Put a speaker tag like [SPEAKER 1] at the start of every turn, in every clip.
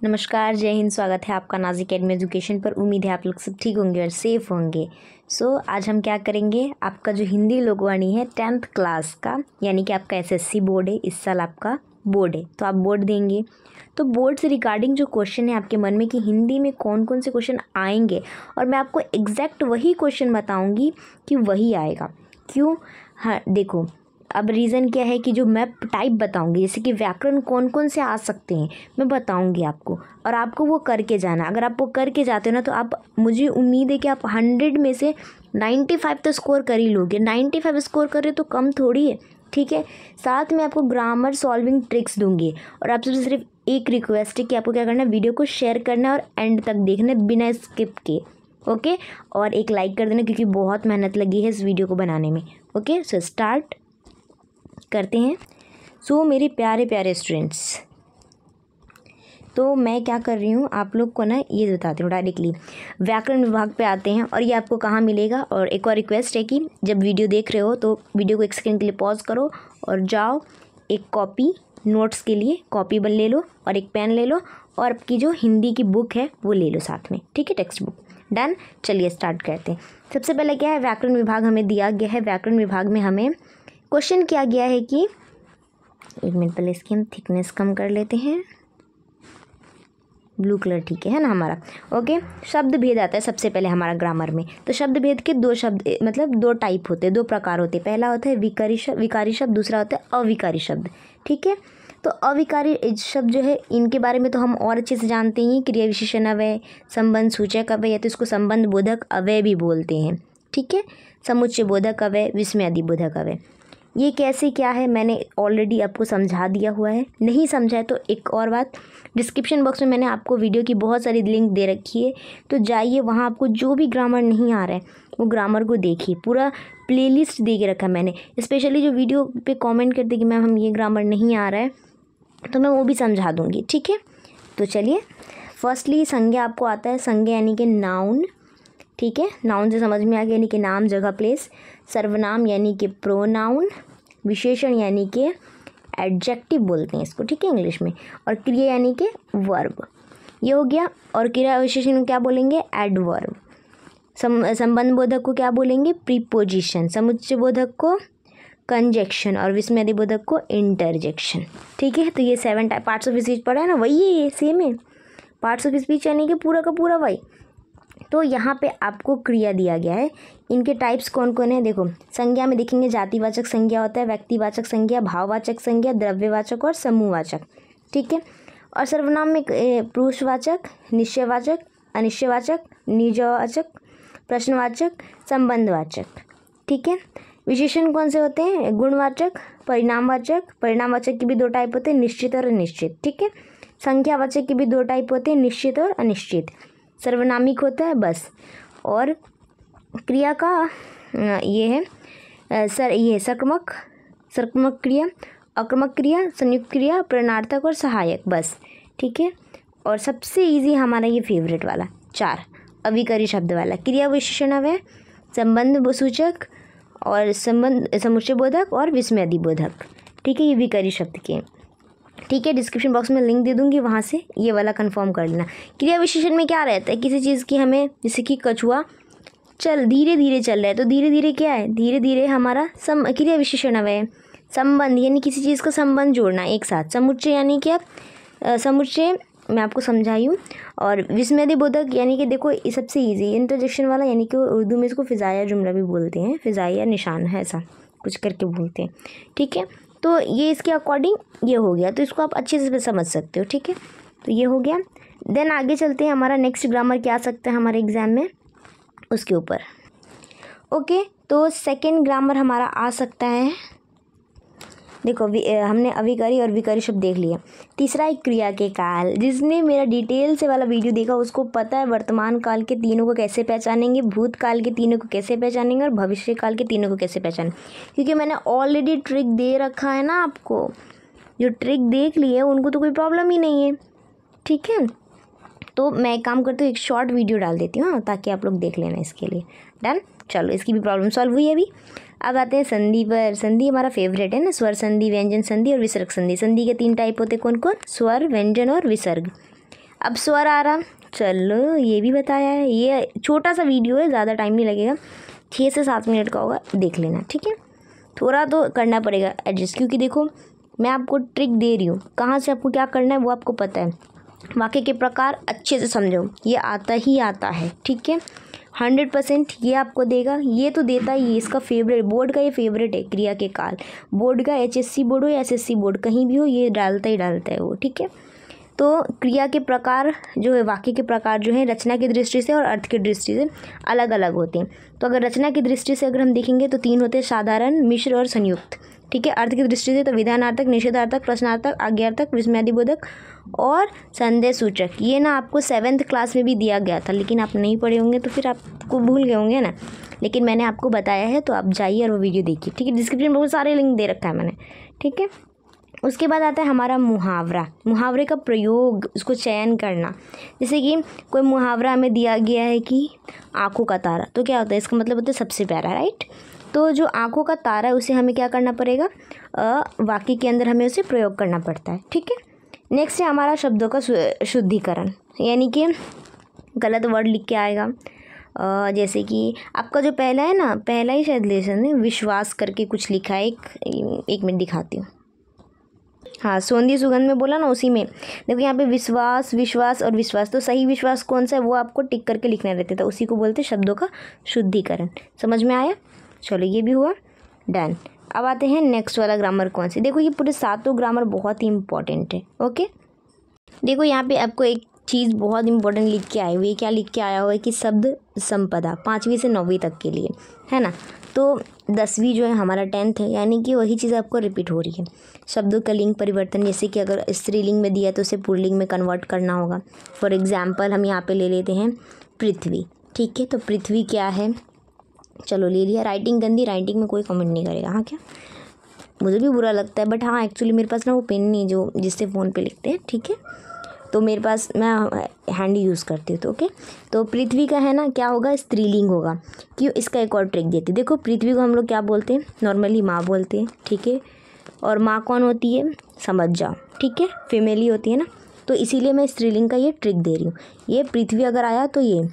[SPEAKER 1] नमस्कार, जय हिंद। स्वागत है आपका नाज़ एकेडमी एजुकेशन पर। उम्मीद है आप लोग सब ठीक होंगे और सेफ़ होंगे। आज हम क्या करेंगे, आपका जो हिंदी लोकवाणी है 10th क्लास का, यानी कि आपका एसएससी बोर्ड है, इस साल आपका बोर्ड है तो आप बोर्ड देंगे। तो बोर्ड से रिगार्डिंग जो क्वेश्चन है आपके मन में कि हिंदी में कौन कौन से क्वेश्चन आएंगे, और मैं आपको एग्जैक्ट वही क्वेश्चन बताऊँगी कि वही आएगा। क्यों? हाँ देखो, अब रीज़न क्या है कि जो मैं टाइप बताऊंगी, जैसे कि व्याकरण कौन कौन से आ सकते हैं मैं बताऊंगी आपको, और आपको वो करके जाना। अगर आप वो करके जाते हो ना तो आप, मुझे उम्मीद है कि आप 100 में से 95 तो स्कोर कर ही लोगे। 95 स्कोर कर रहे तो कम थोड़ी है, ठीक है। साथ में आपको ग्रामर सॉल्विंग ट्रिक्स दूंगी, और आपसे सिर्फ एक रिक्वेस्ट है कि आपको क्या करना है, वीडियो को शेयर करना है और एंड तक देखना है बिना स्किप के, ओके। और एक लाइक कर देना क्योंकि बहुत मेहनत लगी है इस वीडियो को बनाने में, ओके। सो स्टार्ट करते हैं। मेरे प्यारे प्यारे स्टूडेंट्स, तो मैं क्या कर रही हूँ आप लोग को ना ये बताती हूँ डायरेक्टली। व्याकरण विभाग पे आते हैं और ये आपको कहाँ मिलेगा। और एक और रिक्वेस्ट है कि जब वीडियो देख रहे हो तो वीडियो को 1 सेकंड के लिए पॉज करो और जाओ एक कॉपी नोट्स के लिए कॉपी ले लो और एक पेन ले लो, और आपकी जो हिंदी की बुक है वो ले लो साथ में, ठीक है, टेक्स्ट बुक। डन, चलिए स्टार्ट करते हैं। सबसे पहले क्या है, व्याकरण विभाग हमें दिया गया है। व्याकरण विभाग में हमें क्वेश्चन किया गया है कि, एक मिनट पहले इसकी हम थिकनेस कम कर लेते हैं, ब्लू कलर ठीक है ना हमारा, ओके। शब्द भेद आता है सबसे पहले हमारा ग्रामर में। तो शब्द भेद के दो शब्द, मतलब 2 टाइप होते हैं, 2 प्रकार होते हैं। पहला होता है विकारी शब्द, दूसरा होता है अविकारी शब्द, ठीक है। तो अविकारी शब्द जो है इनके बारे में तो हम और अच्छे से जानते हैं। क्रिया विशेषण अव्यय, संबंध सूचक अव्यय, या तो इसको संबंध बोधक अव्यय भी बोलते हैं, ठीक है। समुच्चय बोधक अव्यय, विस्मयादि बोधक अव्यय। ये कैसे क्या है मैंने ऑलरेडी आपको समझा दिया हुआ है। नहीं समझा है तो एक और बात, डिस्क्रिप्शन बॉक्स में मैंने आपको वीडियो की बहुत सारी लिंक दे रखी है, तो जाइए वहाँ आपको जो भी ग्रामर नहीं आ रहा है वो ग्रामर को देखिए। पूरा प्लेलिस्ट दे के रखा है मैंने। स्पेशली जो वीडियो पे कमेंट करते कि मैम हम ये ग्रामर नहीं आ रहा है तो मैं वो भी समझा दूँगी, ठीक है। तो चलिए, फर्स्टली संज्ञा आपको आता है। संज्ञा यानी कि नाउन, ठीक है। नाउन से समझ में आ गया, यानी कि नाम, जगह, प्लेस। सर्वनाम यानी कि प्रोनाउन। विशेषण यानी कि एडजेक्टिव बोलते हैं इसको, ठीक है, इंग्लिश में। और क्रिया यानी कि वर्ब, ये हो गया। और क्रिया विशेषण को क्या बोलेंगे, एडवर्ब। संबंध बोधक को क्या बोलेंगे, प्रीपोजिशन। समुच्चय बोधक को कंजक्शन, और विस्मयादि बोधक को इंटरजेक्शन, ठीक है। तो ये 7 पार्ट्स ऑफ स्पीच पढ़ा है ना, वही है, ये सेम है। पार्ट्स ऑफ स्पीच यानी कि पूरा का पूरा वही। तो यहाँ पे आपको क्रिया दिया गया है। इनके टाइप्स कौन कौन है देखो। संज्ञा में देखेंगे जातिवाचक संज्ञा होता है, व्यक्तिवाचक संज्ञा, भाववाचक संज्ञा, द्रव्यवाचक और समूहवाचक, ठीक है। और सर्वनाम में पुरुषवाचक, निश्चयवाचक, अनिश्चयवाचक, निजवाचक, प्रश्नवाचक, संबंधवाचक, ठीक है। विशेषण कौन से होते हैं, गुणवाचक, परिणामवाचक। परिणामवाचक की भी 2 टाइप होते हैं, निश्चित और अनिश्चित, ठीक है। संख्यावाचक की भी 2 टाइप होते हैं, निश्चित और अनिश्चित। सर्वनामिक होता है बस। और क्रिया का ये है ये सकर्मक क्रिया, अकर्मक क्रिया, संयुक्त क्रिया, प्रेरणार्थक और सहायक, बस, ठीक है। और सबसे इजी हमारा ये फेवरेट वाला 4 अविकारी शब्द वाला, क्रिया विशेषण अव्यय, संबंध सूचक और समुच्चय बोधक और विस्मयादि बोधक, ठीक है। ये विकारी शब्द के, ठीक है। डिस्क्रिप्शन बॉक्स में लिंक दे दूंगी, वहाँ से ये वाला कंफर्म कर लेना। क्रिया विशेषण में क्या रहता है, किसी चीज़ की हमें, जैसे कि कछुआ धीरे धीरे चल रहा है, तो धीरे धीरे क्या है, धीरे धीरे हमारा क्रिया विशेषण अव्यय। संबंध यानी किसी चीज़ का संबंध जोड़ना एक साथ। समुच्चय यानी कि आप समुच्चय मैं आपको समझाई हूँ। और विस्मयादि बोधक यानी कि देखो ये सबसे ईजी इंटरजेक्शन वाला, यानी कि उर्दू में इसको फ़िज़ाया जुमला भी बोलते हैं, फ़िज़ाया निशान है, ऐसा कुछ करके बोलते हैं, ठीक है। तो ये इसके अकॉर्डिंग ये हो गया, तो इसको आप अच्छे से समझ सकते हो, ठीक है। तो ये हो गया। देन आगे चलते हैं, हमारा नेक्स्ट ग्रामर क्या आ सकता है हमारे एग्ज़ाम में, उसके ऊपर, ओके। तो सेकंड ग्रामर हमारा आ सकता है, देखो हमने अविकारी और विकारी शब्द देख लिया। तीसरा है क्रिया के काल। जिसने मेरा डिटेल से वाला वीडियो देखा उसको पता है वर्तमान काल के तीनों को कैसे पहचानेंगे, भूतकाल के तीनों को कैसे पहचानेंगे और भविष्य काल के तीनों को कैसे पहचानेंगे, क्योंकि मैंने ऑलरेडी ट्रिक दे रखा है ना आपको। जो ट्रिक देख ली है उनको तो कोई प्रॉब्लम ही नहीं है, ठीक है। तो मैं एक काम करती हूँ, एक शॉर्ट वीडियो डाल देती हूँ ताकि आप लोग देख लेना इसके लिए। डन, चलो इसकी भी प्रॉब्लम सॉल्व हुई है अभी। अब आते हैं संधि पर। संधि हमारा फेवरेट है ना, स्वर संधि, व्यंजन संधि और विसर्ग संधि। संधि के 3 टाइप होते हैं, कौन कौन, स्वर, व्यंजन और विसर्ग। अब स्वर आ रहा, चलो ये भी बताया है। ये छोटा सा वीडियो है, ज़्यादा टाइम नहीं लगेगा, 6 से 7 मिनट का होगा, देख लेना, ठीक है। थोड़ा तो करना पड़ेगा एडजस्ट, क्योंकि देखो मैं आपको ट्रिक दे रही हूँ, कहाँ से आपको क्या करना है वो आपको पता है। वाक्य के प्रकार अच्छे से समझो, ये आता ही आता है, ठीक है। 100% ये आपको देगा, ये तो देता ही, इसका फेवरेट, बोर्ड का ये फेवरेट है। क्रिया के काल, बोर्ड का HSC बोर्ड हो या SSC बोर्ड कहीं भी हो, ये डालता ही डालता है वो, ठीक है। तो क्रिया के प्रकार जो है, वाक्य के प्रकार जो है रचना की दृष्टि से और अर्थ की दृष्टि से अलग अलग होते हैं। तो अगर रचना की दृष्टि से अगर हम देखेंगे तो 3 होते हैं, साधारण, मिश्र और संयुक्त, ठीक है। अर्थ की दृष्टि से तो विधानार्थक, निषेधार्थक, प्रश्नार्थक, आज्ञार्थक, विस्मयादिबोधक और संदेश सूचक। ये ना आपको 7th क्लास में भी दिया गया था, लेकिन आप नहीं पढ़े होंगे तो फिर आपको भूल गए होंगे ना, लेकिन मैंने आपको बताया है, तो आप जाइए और वो वीडियो देखिए, ठीक है। डिस्क्रिप्शन में बहुत सारे लिंक दे रखा है मैंने, ठीक है। उसके बाद आता है हमारा मुहावरा। मुहावरे का प्रयोग, उसको चयन करना। जैसे कि कोई मुहावरा हमें दिया गया है कि आँखों का तारा, तो क्या होता है, इसका मतलब होता है सबसे प्यारा, राइट। तो जो आँखों का तारा है उसे हमें क्या करना पड़ेगा, वाक्य के अंदर हमें उसे प्रयोग करना पड़ता है, ठीक है। नेक्स्ट है हमारा शब्दों का शुद्धिकरण, यानी कि गलत वर्ड लिख के आएगा। जैसे कि आपका जो पहला है ना, पहला ही शायद लेसन है, विश्वास करके कुछ लिखा है, एक मिनट दिखाती हूँ। हाँ, सोंधी सुगंध में बोला ना, उसी में देखो यहाँ पे विश्वास, विश्वास और विश्वास, तो सही विश्वास कौन सा है वो आपको टिक करके लिखना रहता था, उसी को बोलते शब्दों का शुद्धिकरण। समझ में आया, चलो ये भी हुआ, डन। अब आते हैं नेक्स्ट वाला ग्रामर कौन सी। देखो ये पूरे 7 ग्रामर बहुत ही इंपॉर्टेंट है, ओके। देखो यहाँ पे आपको एक चीज़ बहुत इंपॉर्टेंट लिख के आई हुई है, क्या लिख के आया हुआ है कि शब्द संपदा 5वीं से 9वीं तक के लिए है ना। तो 10वीं जो है हमारा 10th है, यानी कि वही चीज़ आपको रिपीट हो रही है। शब्दों का लिंग परिवर्तन, जैसे कि अगर स्त्रीलिंग में दिया तो उसे पुल्लिंग में कन्वर्ट करना होगा। फॉर एग्जाम्पल हम यहाँ पे ले लेते हैं पृथ्वी, ठीक है। तो पृथ्वी क्या है, चलो ले लिया। राइटिंग गंदी, राइटिंग में कोई कमेंट नहीं करेगा, हाँ क्या, मुझे भी बुरा लगता है, बट हाँ एक्चुअली मेरे पास ना वो पेन नहीं जो जिससे फ़ोन पे लिखते हैं, ठीक है। तो मेरे पास, मैं हैंड यूज़ करती हूँ, तो ओके। तो पृथ्वी का है ना क्या होगा, स्त्रीलिंग होगा। क्यों, इसका एक और ट्रिक देती, देखो पृथ्वी को हम लोग क्या बोलते हैं, नॉर्मली माँ बोलते हैं, ठीक है। और माँ कौन होती है, समझ जाओ, ठीक है, फीमेल होती है ना, तो इसीलिए मैं स्त्रीलिंग का ये ट्रिक दे रही हूँ। ये पृथ्वी अगर आया तो ये,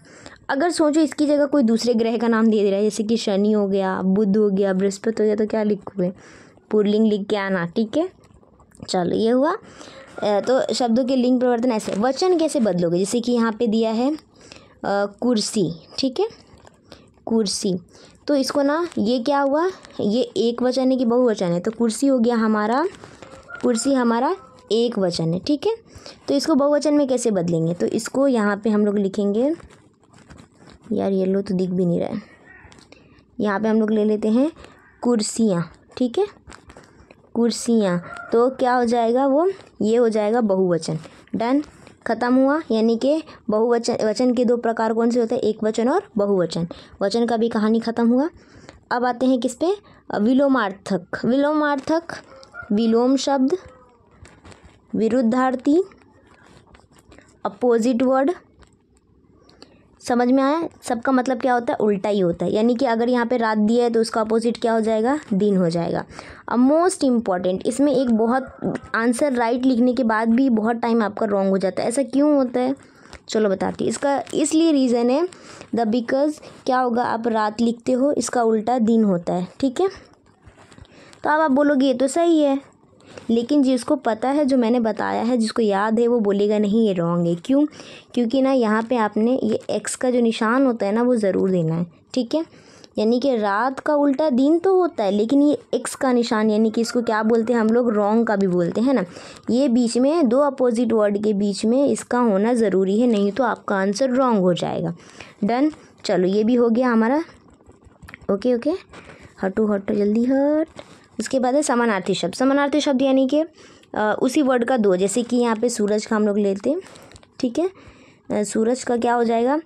[SPEAKER 1] अगर सोचो इसकी जगह कोई दूसरे ग्रह का नाम दे दे रहा है, जैसे कि शनि हो गया, बुध हो गया, बृहस्पति हो गया, तो क्या लिखोगे, पुल्लिंग लिख के आना, ठीक है। चलो ये हुआ। तो शब्दों के लिंग परिवर्तन ऐसे, वचन कैसे बदलोगे, जैसे कि यहाँ पे दिया है कुर्सी, ठीक है, कुर्सी। तो इसको ना, ये क्या हुआ, ये एक वचन है कि बहुवचन है, तो कुर्सी हो गया हमारा, कुर्सी हमारा एक वचन है, ठीक है। तो इसको बहुवचन में कैसे बदलेंगे, तो इसको यहाँ पे हम लोग लिखेंगे, यार येलो तो दिख भी नहीं रहा है, यहाँ पे हम लोग ले लेते हैं कुर्सियाँ, ठीक है, कुर्सियाँ। तो क्या हो जाएगा वो, ये हो जाएगा बहुवचन, डन, खत्म हुआ। यानी कि बहुवचन, वचन के 2 प्रकार कौन से होते हैं, एक वचन और बहुवचन। वचन का भी कहानी खत्म हुआ। अब आते हैं किस पे, विलोमार्थक। विलोमार्थक, विलोम शब्द, विरुद्धार्थी, अपोजिट वर्ड। समझ में आया, सबका मतलब क्या होता है, उल्टा ही होता है। यानी कि अगर यहाँ पे रात दिया है तो उसका अपोजिट क्या हो जाएगा, दिन हो जाएगा। अब मोस्ट इम्पॉर्टेंट, इसमें एक बहुत आंसर राइट लिखने के बाद भी बहुत टाइम आपका रॉन्ग हो जाता है, ऐसा क्यों होता है, चलो बताती हूँ। इसका इसलिए रीज़न है द बिकॉज क्या होगा, आप रात लिखते हो, इसका उल्टा दिन होता है, ठीक है। तो अब आप बोलोगे ये तो सही है, लेकिन जिसको पता है जो मैंने बताया है, जिसको याद है, वो बोलेगा नहीं ये रॉन्ग है। क्यों, क्योंकि ना यहाँ पे आपने ये एक्स का जो निशान होता है ना वो ज़रूर देना है, ठीक है। यानी कि रात का उल्टा दिन तो होता है, लेकिन ये एक्स का निशान, यानी कि इसको क्या बोलते हैं हम लोग, रॉन्ग का भी बोलते हैं ना, ये बीच में 2 अपोजिट वर्ड के बीच में इसका होना ज़रूरी है, नहीं तो आपका आंसर रॉन्ग हो जाएगा। डन, चलो ये भी हो गया हमारा, ओके ओके, हटो हटो जल्दी हट। उसके बाद है समानार्थी शब्द। समानार्थी शब्द यानी कि उसी वर्ड का 2, जैसे कि यहाँ पे सूरज का हम लोग लेते हैं, ठीक है। सूरज का क्या हो जाएगा,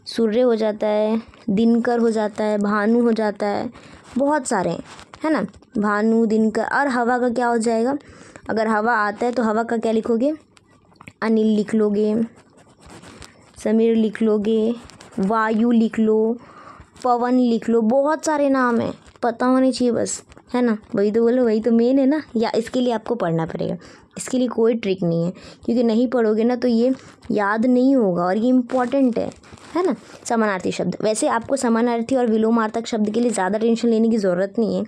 [SPEAKER 1] सूर्य हो जाता है, दिनकर हो जाता है, भानु हो जाता है, बहुत सारे हैं, है ना, भानु, दिनकर। और हवा का क्या हो जाएगा, अगर हवा आता है तो हवा का क्या लिखोगे, अनिल लिख लोगे, समीर लिख लोगे, वायु लिख लो, पवन लिख लो, बहुत सारे नाम हैं, पता होने चाहिए बस, है ना, वही तो बोलो, वही तो मेन है ना, या इसके लिए आपको पढ़ना पड़ेगा, इसके लिए कोई ट्रिक नहीं है, क्योंकि नहीं पढ़ोगे ना तो ये याद नहीं होगा और ये इम्पॉर्टेंट है ना। समानार्थी शब्द, वैसे आपको समानार्थी और विलोमार्थक शब्द के लिए ज़्यादा टेंशन लेने की ज़रूरत नहीं है।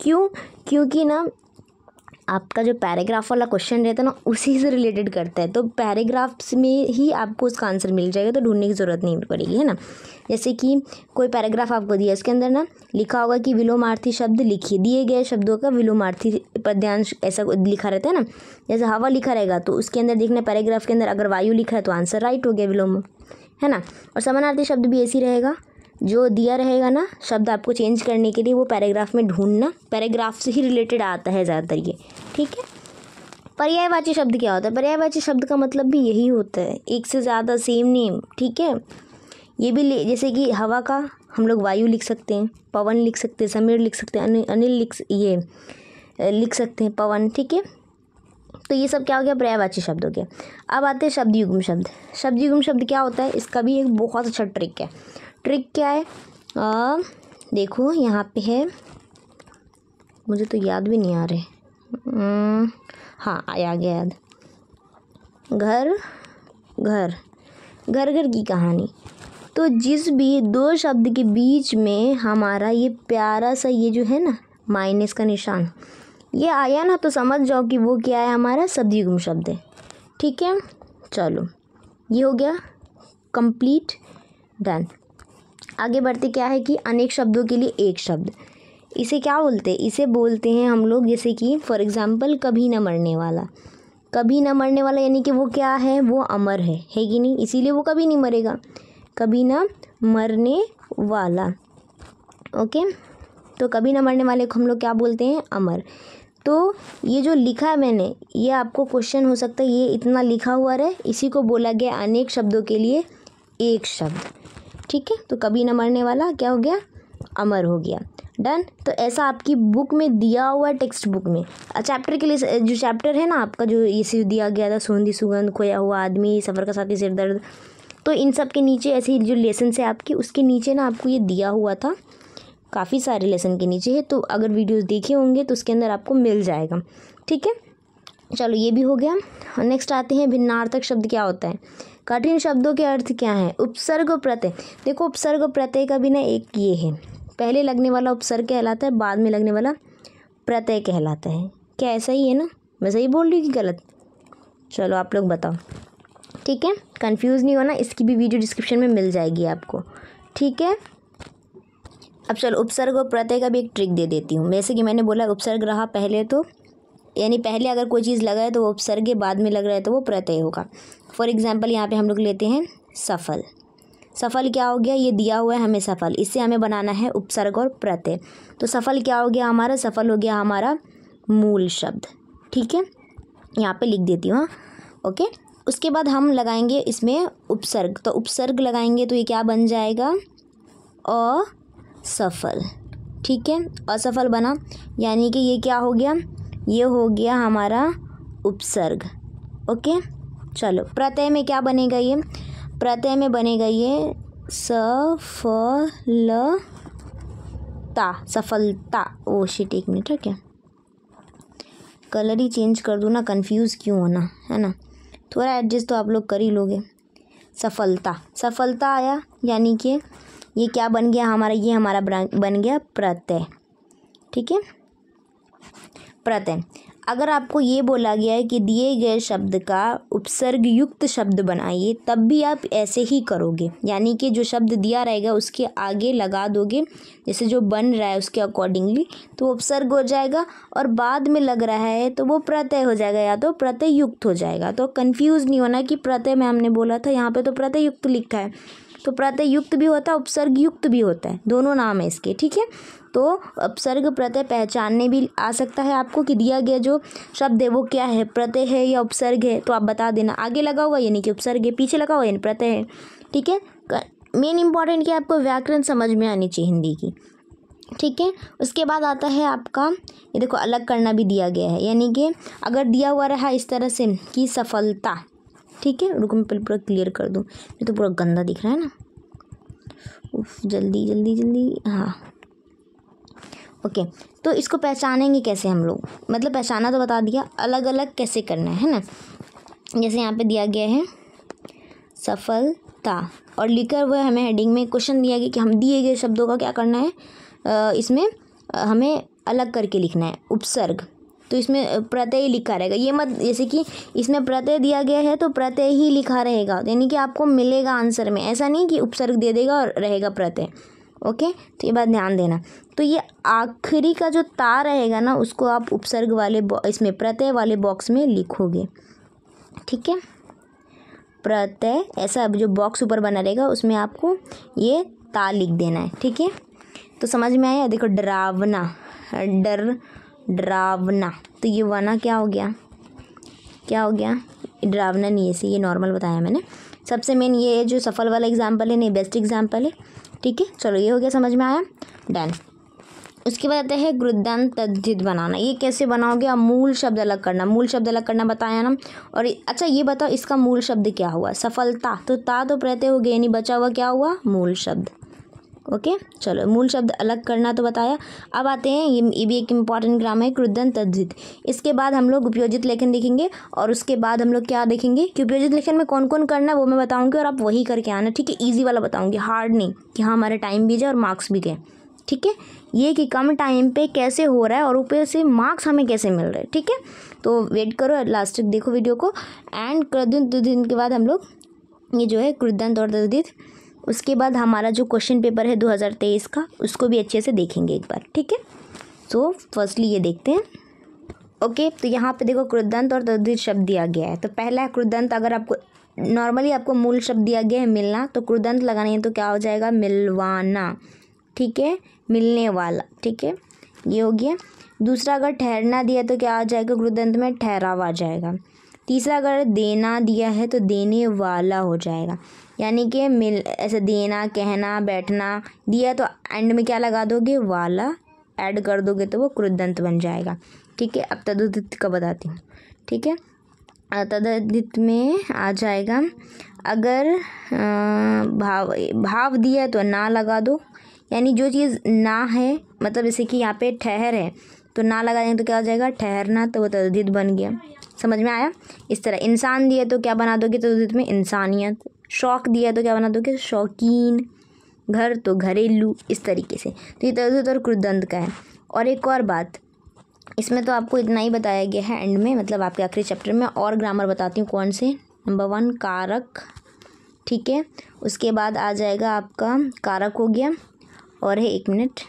[SPEAKER 1] क्यों? क्योंकि ना आपका जो पैराग्राफ वाला क्वेश्चन रहता है ना उसी से रिलेटेड करता है, तो पैराग्राफ्स में ही आपको उसका आंसर मिल जाएगा, तो ढूंढने की ज़रूरत नहीं पड़ेगी, है ना। जैसे कि कोई पैराग्राफ आपको दिया, इसके अंदर ना लिखा होगा कि विलोमार्थी शब्द लिखिए, दिए गए शब्दों का विलोमार्थी पद्यांश ऐसा लिखा रहता है ना। जैसे हवा लिखा रहेगा तो उसके अंदर देखना पैराग्राफ के अंदर अगर वायु लिखा है तो आंसर राइट हो गया विलोम, है ना। और समानार्थी शब्द भी ऐसे ही रहेगा, जो दिया रहेगा ना शब्द आपको चेंज करने के लिए वो पैराग्राफ में ढूंढना, पैराग्राफ से ही रिलेटेड आता है ज़्यादातर ये, ठीक है। पर्यायवाची शब्द क्या होता है? पर्यायवाची शब्द का मतलब भी यही होता है, एक से ज़्यादा सेम नेम, ठीक है। ये भी जैसे कि हवा का हम लोग वायु लिख सकते हैं, पवन लिख सकते हैं, समीर लिख सकते हैं, अनिल लिख सकते हैं पवन, ठीक है। तो ये सब क्या हो गया? पर्यायवाची शब्द हो गया। अब आते हैं शब्द युग्म शब्द। शब्द युग्म शब्द क्या होता है? इसका भी एक बहुत अच्छा ट्रिक है। ट्रिक क्या है? देखो यहाँ पे है, मुझे तो याद भी नहीं आ रहे। हाँ आ गया याद। घर घर घर घर की कहानी। तो जिस भी दो शब्द के बीच में हमारा ये प्यारा सा ये जो है ना माइनस का निशान ये आया ना, तो समझ जाओ कि वो क्या है, हमारा शब्द युग्म शब्द है, ठीक है। चलो ये हो गया कंप्लीट, डन। आगे बढ़ते क्या है कि अनेक शब्दों के लिए एक शब्द, इसे क्या बोलते हैं? इसे बोलते हैं हम लोग, जैसे कि फॉर एग्जांपल कभी न मरने वाला। कभी न मरने वाला यानी कि वो क्या है? वो अमर है कि नहीं, इसीलिए वो कभी नहीं मरेगा। कभी न मरने वाला, ओके। तो कभी न मरने वाले को हम लोग क्या बोलते हैं? अमर। तो ये जो लिखा है मैंने, ये आपको क्वेश्चन हो सकता है, ये इतना लिखा हुआ रहे, इसी को बोला गया अनेक शब्दों के लिए एक शब्द, ठीक है। तो कभी न मरने वाला क्या हो गया? अमर हो गया, डन। तो ऐसा आपकी बुक में दिया हुआ है, टेक्स्ट बुक में चैप्टर के लिए जो चैप्टर है ना आपका, जो इसे दिया गया था सोंधी सुगंध, खोया हुआ आदमी, सफ़र का साथी, सिर दर्द, तो इन सब के नीचे ऐसे ही जो लेसन है आपकी, उसके नीचे ना आपको ये दिया हुआ था, काफ़ी सारे लेसन के नीचे है, तो अगर वीडियोस देखे होंगे तो उसके अंदर आपको मिल जाएगा, ठीक है। चलो ये भी हो गया। नेक्स्ट आते हैं भिन्नार्थक शब्द क्या होता है? कठिन शब्दों के अर्थ क्या हैं? उपसर्ग प्रत्यय। देखो उपसर्ग प्रत्यय का भी ना एक ये है, पहले लगने वाला उपसर्ग कहलाता है, बाद में लगने वाला प्रत्यय कहलाता है। क्या ऐसा ही है ना? मैं सही बोल रही हूँ कि गलत? चलो आप लोग बताओ, ठीक है। कंफ्यूज नहीं होना, इसकी भी वीडियो डिस्क्रिप्शन में मिल जाएगी आपको, ठीक है। अब चलो उपसर्ग और प्रत्यय का भी एक ट्रिक दे देती हूँ। जैसे कि मैंने बोला उपसर्ग रहा पहले, तो यानी पहले अगर कोई चीज़ लगा है तो वो उपसर्ग है, बाद में लग रहा है तो वो प्रत्यय होगा। फॉर एग्जांपल यहाँ पे हम लोग लेते हैं सफल। सफल क्या हो गया? ये दिया हुआ है हमें सफल, इससे हमें बनाना है उपसर्ग और प्रत्यय। तो सफल क्या हो गया हमारा? सफल हो गया हमारा मूल शब्द, ठीक है। यहाँ पे लिख देती हूँ, हाँ, ओके। उसके बाद हम लगाएंगे इसमें उपसर्ग, तो उपसर्ग लगाएंगे तो ये क्या बन जाएगा? असफल, ठीक है। असफल बना, यानी कि ये क्या हो गया? ये हो गया हमारा उपसर्ग, ओके। चलो प्रत्यय में क्या बनेगा? ये प्रत्यय में बनेगा ये सफलता, सफलता। ओ शिट, एक मिनट, क्या कलर ही चेंज कर दूँ ना, कंफ्यूज क्यों होना, है ना। थोड़ा एडजस्ट तो आप लोग कर ही लोगे। सफलता, सफलता आया, यानी कि ये क्या बन गया हमारा? ये हमारा बन गया प्रत्यय, ठीक है। प्रत्यय। अगर आपको ये बोला गया है कि दिए गए शब्द का उपसर्ग युक्त शब्द बनाइए, तब भी आप ऐसे ही करोगे, यानी कि जो शब्द दिया रहेगा उसके आगे लगा दोगे, जैसे जो बन रहा है उसके अकॉर्डिंगली, तो वो उपसर्ग हो जाएगा, और बाद में लग रहा है तो वो प्रत्यय हो जाएगा, या तो प्रत्यय युक्त हो जाएगा। तो कंफ्यूज नहीं होना कि प्रत्यय में हमने बोला था, यहाँ पे तो प्रत्यय युक्त लिखा है, तो प्रत्यय युक्त भी होता है, उपसर्ग युक्त भी होता है, दोनों नाम है इसके, ठीक है। तो उपसर्ग प्रत्यय पहचानने भी आ सकता है आपको कि दिया गया जो शब्द है वो क्या है, प्रत्यय है या उपसर्ग है, तो आप बता देना। आगे लगा हुआ यानी कि उपसर्ग है, पीछे लगा हुआ यानी प्रत्यय है, ठीक है। मेन इंपॉर्टेंट क्या है, आपको व्याकरण समझ में आनी चाहिए हिंदी की, ठीक है। उसके बाद आता है आपका, ये देखो अलग करना भी दिया गया है, यानी कि अगर दिया हुआ रहा इस तरह से कि सफलता, ठीक है। रुको मैं पहले पूरा क्लियर कर दूँ, ये तो पूरा गंदा दिख रहा है ना। उफ, जल्दी जल्दी जल्दी, हाँ ओके, तो इसको पहचानेंगे कैसे हम लोग, मतलब पहचाना तो बता दिया, अलग अलग कैसे करना है ना। जैसे यहाँ पे दिया गया है सफलता और लिखा हुआ है, हमें हेडिंग में क्वेश्चन दिया गया कि हम दिए गए शब्दों का क्या करना है, इसमें हमें अलग करके लिखना है उपसर्ग। तो इसमें प्रत्यय लिखा रहेगा, ये मत जैसे कि इसमें प्रत्यय दिया गया है तो प्रत्यय ही लिखा रहेगा, यानी कि आपको मिलेगा आंसर में, ऐसा नहीं कि उपसर्ग दे देगा और रहेगा प्रत्यय। ओके, तो ये बात ध्यान देना। तो ये आखिरी का जो ता रहेगा ना, उसको आप उपसर्ग वाले इसमें प्रत्यय वाले बॉक्स में लिखोगे, ठीक है। प्रत्यय ऐसा जो बॉक्स ऊपर बना रहेगा उसमें आपको ये ता लिख देना है, ठीक है। तो समझ में आया। देखो डरावना, डरावना, तो ये वना क्या हो गया, क्या हो गया, डरावना नहीं, ऐसे ये नॉर्मल बताया मैंने। सबसे मेन ये जो सफल वाला एग्जाम्पल है, नहीं बेस्ट एग्जाम्पल है, ठीक है। चलो ये हो गया, समझ में आया, डन। उसके बाद आता है कृदंत तद्धित बनाना। ये कैसे बनाओगे आप, मूल शब्द अलग करना, मूल शब्द अलग करना बताया ना। और अच्छा ये बताओ इसका मूल शब्द क्या हुआ, सफलता, तो ता तो प्रत्यय हो गया, नहीं बचा हुआ क्या हुआ, मूल शब्द। ओके, चलो मूल शब्द अलग करना तो बताया। अब आते हैं, ये भी एक इम्पॉर्टेंट ग्रामर है, कृदंत तद्धित। इसके बाद हम लोग उपयोजित लेखन देखेंगे और उसके बाद हम लोग क्या देखेंगे कि उपयोजित लेखन में कौन कौन करना है वो मैं बताऊंगी और आप वही करके आना, ठीक है। ईजी वाला बताऊंगी, हार्ड नहीं कि हाँ हमारा टाइम भी जाए और मार्क्स भी गए, ठीक है। ये कि कम टाइम पे कैसे हो रहा है और ऊपर से मार्क्स हमें कैसे मिल रहे हैं, ठीक है। तो वेट करो, लास्ट तक देखो वीडियो को। एंड कृदंत तद्धित के बाद हम लोग ये जो है कृदंत और तद्धित, उसके बाद हमारा जो क्वेश्चन पेपर है 2023 का, उसको भी अच्छे से देखेंगे एक बार, ठीक है। सो फर्स्टली ये देखते हैं। ओके, तो यहाँ पे देखो कृदंत और तद्धित शब्द दिया गया है। तो पहला है कृदंत, अगर आपको नॉर्मली आपको मूल शब्द दिया गया है मिलना, तो कृदंत लगाना है तो क्या हो जाएगा, मिलवाना, ठीक है, मिलने वाला, ठीक है, ये हो गया। दूसरा अगर ठहरना दिया तो क्या आ जाएगा कृदंत में, ठहराव आ जाएगा। तीसरा अगर देना दिया है तो देने वाला हो जाएगा, यानी कि मिल ऐसे देना, कहना, बैठना दिया तो एंड में क्या लगा दोगे, वाला ऐड कर दोगे तो वो कृदंत बन जाएगा, ठीक है। अब तद्धित का बताती हूँ, ठीक है। तद्धित में आ जाएगा, अगर भाव दिया तो ना लगा दो, यानी जो चीज़ ना है, मतलब जैसे कि यहाँ पे ठहर है तो ना लगा देंगे तो क्या हो जाएगा, ठहरना, तो वो तद्धित बन गया, समझ में आया। इस तरह इंसान दिया तो क्या बना दोगे तद्धित में, इंसानियत। शौक दिया तो क्या बना दोगे, शौकीन। घर तो घरेलू, इस तरीके से। तो ये तद्धित और कृदंत का है। और एक और बात, इसमें तो आपको इतना ही बताया गया है एंड में, मतलब आपके आखिरी चैप्टर में। और ग्रामर बताती हूँ कौन से। नंबर 1 कारक, ठीक है। उसके बाद आ जाएगा आपका कारक हो गया, और है 1 मिनट,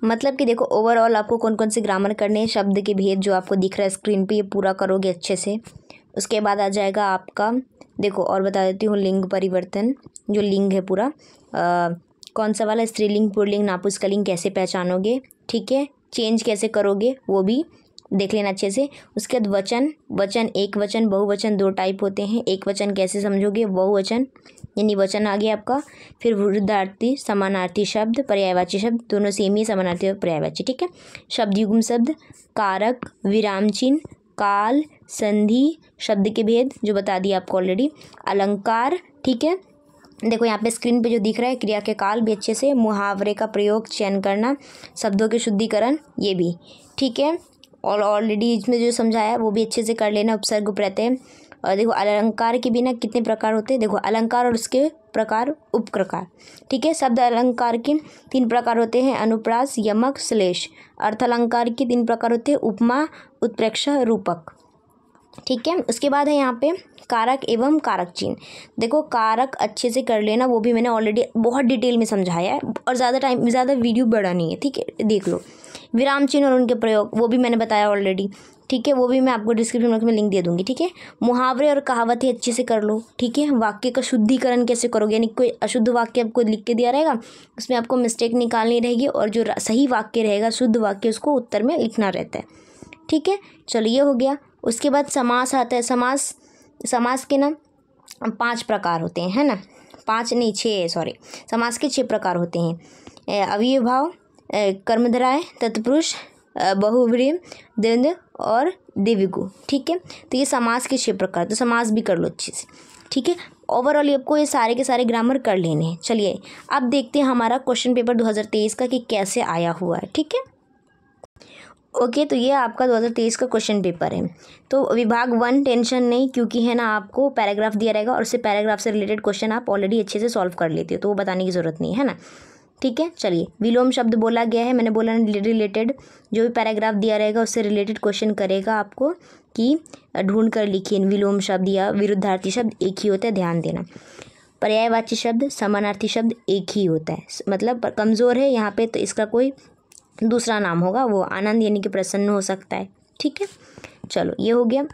[SPEAKER 1] मतलब कि देखो ओवरऑल आपको कौन कौन से ग्रामर करने हैं, शब्द के भेद जो आपको दिख रहा है स्क्रीन पे, ये पूरा करोगे अच्छे से। उसके बाद आ जाएगा आपका, देखो और बता देती हूँ, लिंग परिवर्तन, जो लिंग है पूरा कौन सा वाला, स्त्रीलिंग, पुल्लिंग, नपुंसकलिंग कैसे पहचानोगे, ठीक है, चेंज कैसे करोगे वो भी देख लेना अच्छे से। उसके बाद वचन, वचन एक वचन, बहुवचन 2 टाइप होते हैं। एक वचन कैसे समझोगे, बहुवचन यानी वचन आ गया आपका। फिर विरुद्धार्थी, समानार्थी शब्द, पर्यायवाची शब्द, दोनों सेम ही, समानार्थी और पर्यायवाची, ठीक है। शब्द युग्म शब्द, कारक, विराम चिन्ह, काल, संधि, शब्द के भेद जो बता दिया आपको ऑलरेडी, अलंकार, ठीक है। देखो यहाँ पे स्क्रीन पे जो दिख रहा है, क्रिया के काल भी अच्छे से, मुहावरे का प्रयोग, चयन करना, शब्दों के शुद्धिकरण, ये भी ठीक है। और ऑलरेडी इसमें जो समझाया है वो भी अच्छे से कर लेना, उपसर्ग, प्रत्यय। और देखो अलंकार के बिना कितने प्रकार होते हैं, देखो अलंकार और उसके प्रकार, उपप्रकार, ठीक है। शब्द अलंकार के 3 प्रकार होते हैं, अनुप्रास, यमक, श्लेष। अर्थ अलंकार के 3 प्रकार होते हैं, उपमा, उत्प्रेक्षा, रूपक, ठीक है। उसके बाद है यहाँ पे कारक एवं कारक चिन्ह। देखो कारक अच्छे से कर लेना, वो भी मैंने ऑलरेडी बहुत डिटेल में समझाया है और ज़्यादा वीडियो बड़ा नहीं है, ठीक है, देख लो। विराम चिन्ह और उनके प्रयोग वो भी मैंने बताया ऑलरेडी, ठीक है, वो भी मैं आपको डिस्क्रिप्शन बॉक्स में लिंक दे दूँगी, ठीक है। मुहावरे और कहावतें अच्छे से कर लो, ठीक है। वाक्य का शुद्धिकरण कैसे करोगे, यानी कोई अशुद्ध वाक्य आपको लिख के दिया रहेगा, उसमें आपको मिस्टेक निकालनी रहेगी और जो सही वाक्य रहेगा, शुद्ध वाक्य, उसको उत्तर में लिखना रहता है, ठीक है। चलो ये हो गया। उसके बाद समास आता है। समास के ना 5 प्रकार होते हैं, है ना, 5 नहीं 6, सॉरी, समास के 6 प्रकार होते हैं, अव्ययभाव, कर्मधारय, तत्पुरुष, बहुव्रीहि, द्वंद्व और द्विगु, ठीक है। तो ये समास के 6 प्रकार, तो समास भी कर लो अच्छे से, ठीक है। ओवरऑल आपको ये सारे के सारे ग्रामर कर लेने हैं। चलिए अब देखते हैं हमारा क्वेश्चन पेपर 2023 का कि कैसे आया हुआ है, ठीक है। ओके, तो ये आपका 2023 का क्वेश्चन पेपर है। तो विभाग 1 टेंशन नहीं, क्योंकि है ना आपको पैराग्राफ दिया रहेगा और उससे पैराग्राफ से रिलेटेड क्वेश्चन आप ऑलरेडी अच्छे से सॉल्व कर लेते हो, तो वो बताने की ज़रूरत नहीं है ना। ठीक है, चलिए विलोम शब्द बोला गया है, मैंने बोला रिलेटेड, जो भी पैराग्राफ दिया रहेगा उससे रिलेटेड क्वेश्चन करेगा आपको कि ढूंढ कर लिखिए। विलोम शब्द या विरुद्धार्थी शब्द एक ही होता है, ध्यान देना। पर्यायवाची शब्द, समानार्थी शब्द एक ही होता है, मतलब कमज़ोर है यहाँ पे तो इसका कोई दूसरा नाम होगा, वो आनंद यानी कि प्रसन्न हो सकता है। ठीक है, चलो ये हो गया।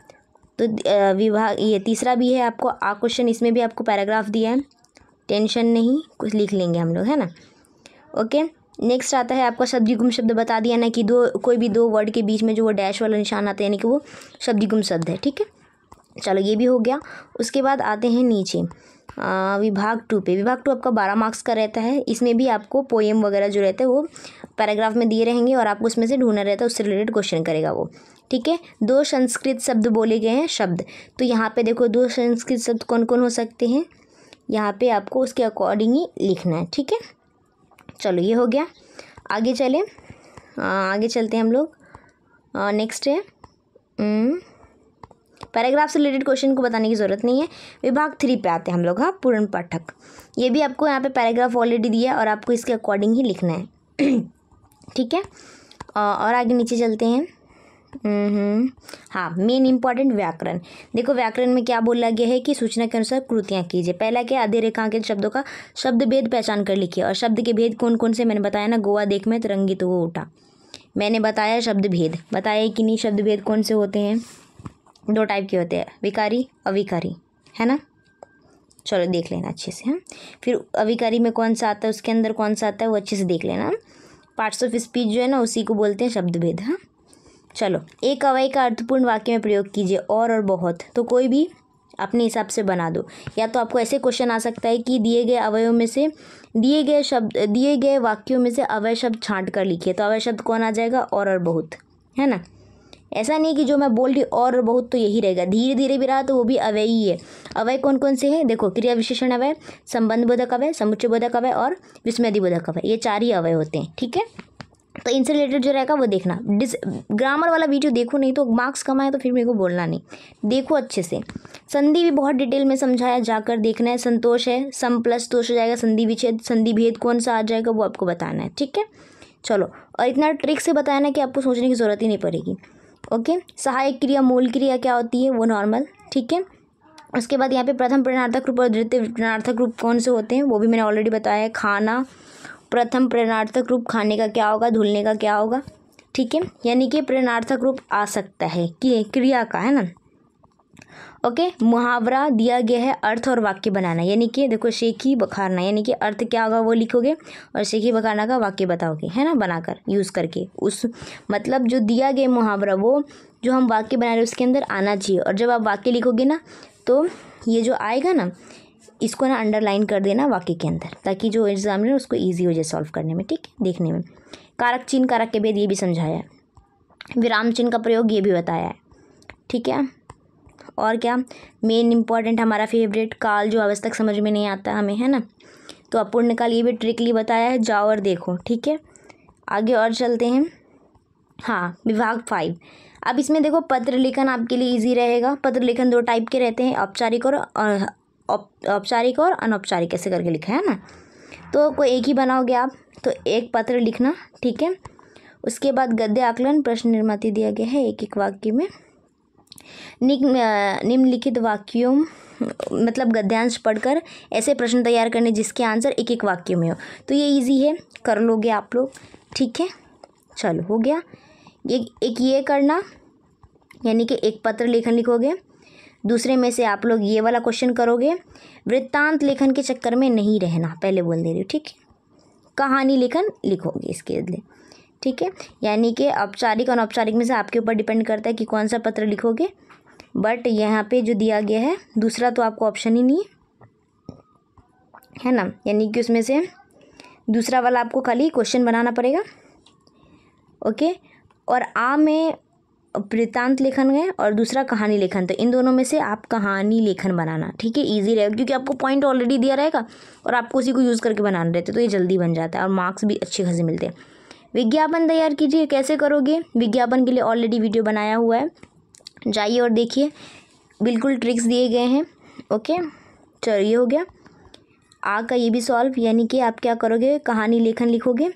[SPEAKER 1] तो विभाग ये तीसरा भी है आपको क्वेश्चन, इसमें भी आपको पैराग्राफ दिया है, टेंशन नहीं, कुछ लिख लेंगे हम लोग, है ना। ओके, नेक्स्ट आता है आपका शब्दयुग्म शब्द, बता दिया ना कि कोई भी दो वर्ड के बीच में जो वो डैश वाला निशान आता है यानी कि वो शब्दयुग्म शब्द है। ठीक है, चलो ये भी हो गया। उसके बाद आते हैं नीचे विभाग 2 पे। विभाग 2 आपका 12 मार्क्स का रहता है, इसमें भी आपको पोएम वगैरह जो रहते हैं वो पैराग्राफ में दिए रहेंगे और आपको उसमें से ढूंढना रहता है, उससे रिलेटेड क्वेश्चन करेगा वो। ठीक है, 2 संस्कृत शब्द बोले गए हैं शब्द, तो यहाँ पे देखो 2 संस्कृत शब्द कौन कौन हो सकते हैं, यहाँ पे आपको उसके अकॉर्डिंग ही लिखना है। ठीक है, चलो ये हो गया। आगे चलते हैं हम लोग। नेक्स्ट है पैराग्राफ से रिलेटेड क्वेश्चन को बताने की ज़रूरत नहीं है। विभाग 3 पे आते हैं हम लोग। हाँ, पूर्ण पाठक, ये भी आपको यहाँ पे पैराग्राफ ऑलरेडी दिया है और आपको इसके अकॉर्डिंग ही लिखना है। ठीक है, और आगे नीचे चलते हैं। हाँ, मेन इंपॉर्टेंट व्याकरण। देखो व्याकरण में क्या बोला गया है कि सूचना के अनुसार कृतियाँ कीजिए। पहला क्या, आधे रेखांकित शब्दों का शब्द भेद पहचान कर लिखिए। और शब्द के भेद कौन कौन से, मैंने बताया ना, गोवा देख में तरंगी तो वो उठा, मैंने बताया शब्द भेद, बताया कि नहीं शब्द भेद कौन से होते हैं, 2 टाइप के होते हैं, विकारी अविकारी, है ना। चलो देख लेना अच्छे से। हाँ, फिर अविकारी में कौन सा आता है, उसके अंदर कौन सा आता है वो अच्छे से देख लेना। पार्ट्स ऑफ स्पीच जो है ना उसी को बोलते हैं शब्द भेद। हाँ, चलो एक अवयव का अर्थपूर्ण वाक्य में प्रयोग कीजिए। और बहुत, तो कोई भी अपने हिसाब से बना दो। या तो आपको ऐसे क्वेश्चन आ सकता है कि दिए गए अवयवों में से दिए गए वाक्यों में से अवयव शब्द छांट कर लिखिए, तो अवयव शब्द कौन आ जाएगा, और बहुत, है ना। ऐसा नहीं कि जो मैं बोल रही और बहुत तो यही रहेगा, धीरे धीरे भी रहा तो वो भी अवयव ही है। अवयव कौन कौन से हैं, देखो क्रिया विशेषण अवयव, संबंध बोधक अवयव, समुच्चय बोधक अवयव और विस्मयादि बोधक अवयव, ये 4 ही अवयव होते हैं। ठीक है, तो इनसे रिलेटेड जो रहेगा वो देखना। ग्रामर वाला वीडियो देखो, नहीं तो मार्क्स कम आए तो फिर मेरे को बोलना नहीं, देखो अच्छे से। संधि भी बहुत डिटेल में समझाया, जाकर देखना है। संतोष है, सम प्लस तोष हो जाएगा, संधि विच्छेद, संधि भेद कौन सा आ जाएगा वो आपको बताना है। ठीक है, चलो, और इतना ट्रिक से बताया ना कि आपको सोचने की ज़रूरत ही नहीं पड़ेगी। ओके, सहायक क्रिया मूल क्रिया क्या होती है वो नॉर्मल। ठीक है, उसके बाद यहाँ पे प्रथम प्रेरणार्थक रूप और द्वितीय प्रेरणार्थक रूप कौन से होते हैं वो भी मैंने ऑलरेडी बताया है। खाना, प्रथम प्रेरणार्थक रूप खाने का क्या होगा, धुलने का क्या होगा। ठीक है, यानी कि प्रेरणार्थक रूप आ सकता है कि क्रिया का, है ना। ओके, मुहावरा दिया गया है अर्थ और वाक्य बनाना, यानी कि देखो शेखी बखारना, यानी कि अर्थ क्या होगा वो लिखोगे और शेखी बखारना का वाक्य बताओगे, है ना, बनाकर यूज़ करके। उस मतलब जो दिया गया मुहावरा वो जो हम वाक्य बना रहे हैं उसके अंदर आना चाहिए। और जब आप वाक्य लिखोगे ना तो ये जो आएगा ना इसको ना अंडरलाइन कर देना वाक्य के अंदर, ताकि जो एग्जामिनर है उसको ईजी हो जाए सॉल्व करने में। ठीक है, देखने में। कारक चिन्ह, कारक के भेद ये भी समझाया है। विराम चिन्ह का प्रयोग ये भी बताया है। ठीक है, और क्या मेन इंपॉर्टेंट हमारा फेवरेट काल, जो अवस्थक समझ में नहीं आता हमें, है ना, तो अपूर्ण काल ये भी ट्रिकली बताया है, जाओ और देखो। ठीक है, आगे और चलते हैं। हाँ, विभाग 5। अब इसमें देखो पत्र लेखन आपके लिए इजी रहेगा। पत्र लेखन 2 टाइप के रहते हैं, औपचारिक और अनौपचारिक, ऐसे करके लिखा है ना। तो कोई एक ही बनाओगे आप, तो एक पत्र लिखना। ठीक है, उसके बाद गद्य आकलन, प्रश्न निर्माती दिया गया है एक एक वाक्य में। निम्नलिखित वाक्यों मतलब गद्यांश पढ़कर ऐसे प्रश्न तैयार करने जिसके आंसर एक एक वाक्य में हो, तो ये इजी है, कर लोगे आप लोग। ठीक है, चलो हो गया। ये करना, यानी कि एक पत्र लेखन लिखोगे, दूसरे में से आप लोग ये वाला क्वेश्चन करोगे। वृत्तांत लेखन के चक्कर में नहीं रहना, पहले बोल दे रही हूँ। ठीक है, कहानी लेखन लिखोगे इसके बदले। ठीक है, यानी कि औपचारिक अनौपचारिक में से आपके ऊपर डिपेंड करता है कि कौन सा पत्र लिखोगे। बट यहाँ पे जो दिया गया है दूसरा तो आपको ऑप्शन ही नहीं है ना, यानी कि उसमें से दूसरा वाला आपको खाली क्वेश्चन बनाना पड़ेगा। ओके, और में वृत्तांत लेखन है और दूसरा कहानी लेखन, तो इन दोनों में से आप कहानी लेखन बनाना। ठीक है, इजी रहेगा क्योंकि आपको पॉइंट ऑलरेडी दिया रहेगा और आपको उसी को यूज़ करके बनाना रहता है, तो ये जल्दी बन जाता है और मार्क्स भी अच्छे खासे मिलते हैं। विज्ञापन तैयार कीजिए। कैसे करोगे? विज्ञापन के लिए ऑलरेडी वीडियो बनाया हुआ है, जाइए और देखिए, बिल्कुल ट्रिक्स दिए गए हैं। ओके, चलो ये हो गया आ का ये भी सॉल्व, यानी कि आप क्या करोगे, कहानी लेखन लिखोगे।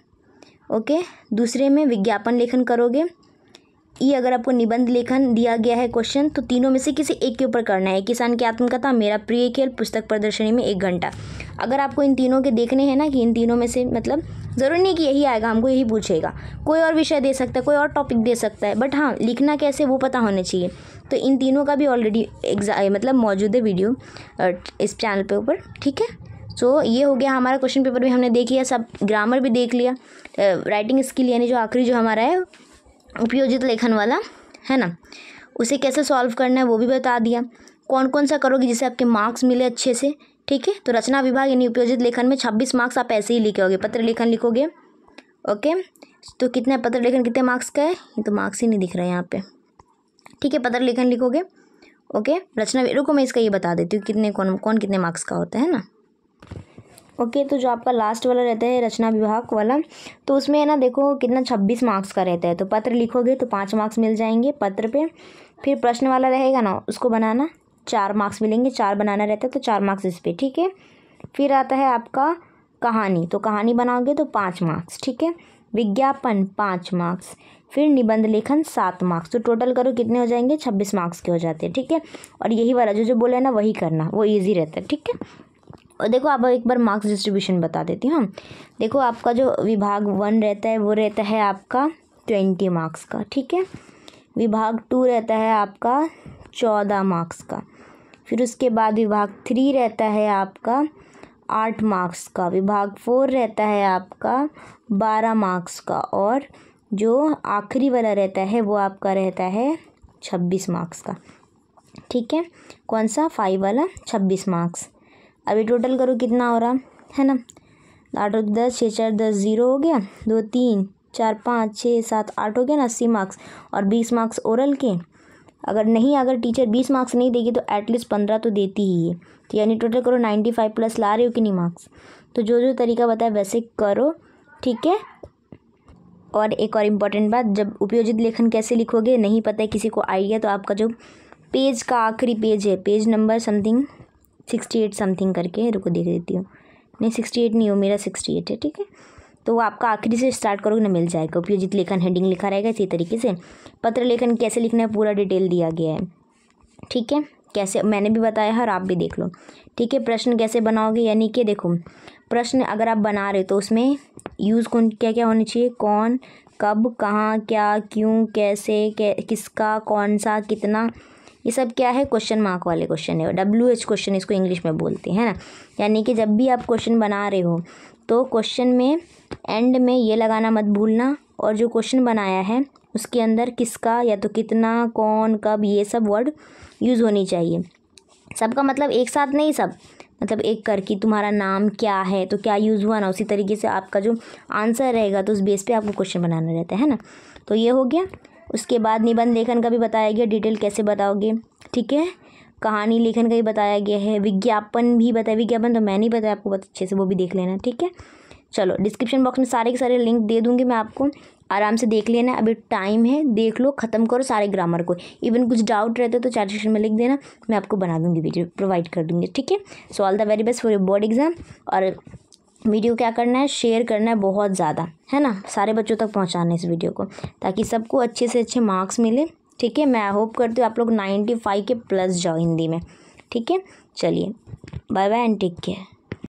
[SPEAKER 1] ओके, दूसरे में विज्ञापन लेखन करोगे। ये अगर आपको निबंध लेखन दिया गया है क्वेश्चन, तो तीनों में से किसी एक के ऊपर करना है। किसान की आत्मकथा, मेरा प्रिय खेल, पुस्तक प्रदर्शनी में 1 घंटा। अगर आपको इन तीनों के देखने हैं ना कि इन तीनों में से, मतलब ज़रूरी नहीं कि यही आएगा, हमको यही पूछेगा, कोई और विषय दे सकता है, कोई और टॉपिक दे सकता है, बट हाँ लिखना कैसे वो पता होना चाहिए। तो इन तीनों का भी ऑलरेडी मतलब मौजूद है वीडियो इस चैनल पे ऊपर, ठीक है। सो ये हो गया हमारा क्वेश्चन पेपर भी हमने देख लिया, सब ग्रामर भी देख लिया, राइटिंग स्किल यानी जो आखिरी जो हमारा है उपयोजित लेखन वाला है ना, उसे कैसे सॉल्व करना है वो भी बता दिया। कौन कौन सा करोगे जिससे आपके मार्क्स मिले अच्छे से, ठीक है। तो रचना विभाग यानी उपयोजित लेखन में 26 मार्क्स आप ऐसे ही लिखोगे, पत्र लेखन लिखोगे। ओके, तो कितना पत्र लेखन कितने मार्क्स का है, ये तो मार्क्स ही नहीं दिख रहा है यहाँ पे, ठीक है। पत्र लेखन लिखोगे। ओके, रचना, रुको मैं इसका ये बता देती हूँ कितने कौन कितने मार्क्स का होता है ना। ओके, तो जो आपका लास्ट वाला रहता है रचना विभाग वाला, तो उसमें है ना देखो कितना 26 मार्क्स का रहता है। तो पत्र लिखोगे तो 5 मार्क्स मिल जाएंगे पत्र पे। फिर प्रश्न वाला रहेगा ना, उसको बनाना 4 मार्क्स मिलेंगे, 4 बनाना रहता है तो 4 मार्क्स इस पर, ठीक है। फिर आता है आपका कहानी, तो कहानी बनाओगे तो 5 मार्क्स, ठीक है। विज्ञापन 5 मार्क्स, फिर निबंध लेखन 7 मार्क्स। तो टोटल करो कितने हो जाएंगे, 26 मार्क्स के हो जाते हैं, ठीक है। और यही वाला जो बोला है ना वही करना, वो ईजी रहता है, ठीक है। और देखो अब एक बार मार्क्स डिस्ट्रीब्यूशन बता देती हूँ। देखो आपका जो विभाग 1 रहता है वो रहता है आपका 20 मार्क्स का, ठीक है। विभाग 2 रहता है आपका 14 मार्क्स का। फिर उसके बाद विभाग 3 रहता है आपका 8 मार्क्स का। विभाग 4 रहता है आपका 12 मार्क्स का। और जो आखिरी वाला रहता है वो आपका रहता है 26 मार्क्स का, ठीक है। कौन सा, 5 वाला 26 मार्क्स। अभी टोटल करो कितना हो रहा है ना, 8 और 10, 6 4 10, 0 हो गया, 2 3 4 5 6 7 8 हो गया ना, 80 मार्क्स। और 20 मार्क्स ओरल के। अगर टीचर 20 मार्क्स नहीं देगी तो एटलीस्ट 15 तो देती ही है। तो यानी टोटल करो 95 प्लस ला रहे हो कि नहीं मार्क्स। तो जो जो तरीका बताया वैसे करो, ठीक है। और एक और इम्पॉर्टेंट बात, जब उपयोजित लेखन कैसे लिखोगे नहीं पता है किसी को आइडिया, तो आपका जो पेज का आखिरी पेज है, पेज नंबर समथिंग 68 समथिंग करके, रुको देख देती हूँ, नहीं 68 नहीं हो, मेरा 68 है, ठीक है। तो वो आपका आखिरी से स्टार्ट करोगे ना, मिल जाएगा। उपयोजित लेखन हेडिंग लिखा रहेगा इसी तरीके से। पत्र लेखन कैसे लिखना है पूरा डिटेल दिया गया है, ठीक है। कैसे मैंने भी बताया है और आप भी देख लो, ठीक है। प्रश्न कैसे बनाओगे, यानी कि देखो प्रश्न अगर आप बना रहे हो तो उसमें यूज़ कौन क्या क्या होनी चाहिए, कौन, कब, कहाँ, क्या, क्यों, कैसे, किसका, कौन सा, कितना, ये सब क्या है, क्वेश्चन मार्क वाले क्वेश्चन है। WH क्वेश्चन इसको इंग्लिश में बोलते हैं ना। यानी कि जब भी आप क्वेश्चन बना रहे हो तो क्वेश्चन में एंड में ये लगाना मत भूलना, और जो क्वेश्चन बनाया है उसके अंदर किसका या तो कितना, कौन, कब, ये सब वर्ड यूज़ होनी चाहिए। सबका मतलब एक साथ नहीं, सब मतलब एक कर कि तुम्हारा नाम क्या है तो क्या यूज़ हुआ ना, उसी तरीके से आपका जो आंसर रहेगा तो उस बेस पे आपको क्वेश्चन बनाना रहता है ना। तो ये हो गया। उसके बाद निबंध लेखन का भी बताया गया, डिटेल कैसे बताओगे, ठीक है। कहानी लेखन का भी बताया गया है। विज्ञापन भी बताया, विज्ञापन तो मैं नहीं बताया आपको बहुत अच्छे से, वो भी देख लेना, ठीक है। चलो डिस्क्रिप्शन बॉक्स में सारे के सारे लिंक दे दूँगी मैं आपको, आराम से देख लेना। अभी टाइम है, देख लो, ख़त्म करो सारे ग्रामर को। इवन कुछ डाउट रहते तो चैट सेक्शन में लिख देना, मैं आपको बना दूँगी, वीडियो प्रोवाइड कर दूँगी, ठीक है। So all the very best for your board exam. और वीडियो क्या करना है, शेयर करना है बहुत ज़्यादा, है ना, सारे बच्चों तक पहुंचाना है इस वीडियो को, ताकि सबको अच्छे से अच्छे मार्क्स मिले, ठीक है। मैं होप करती हूँ आप लोग 95 के प्लस जाओ हिंदी में, ठीक है। चलिए bye bye and take care.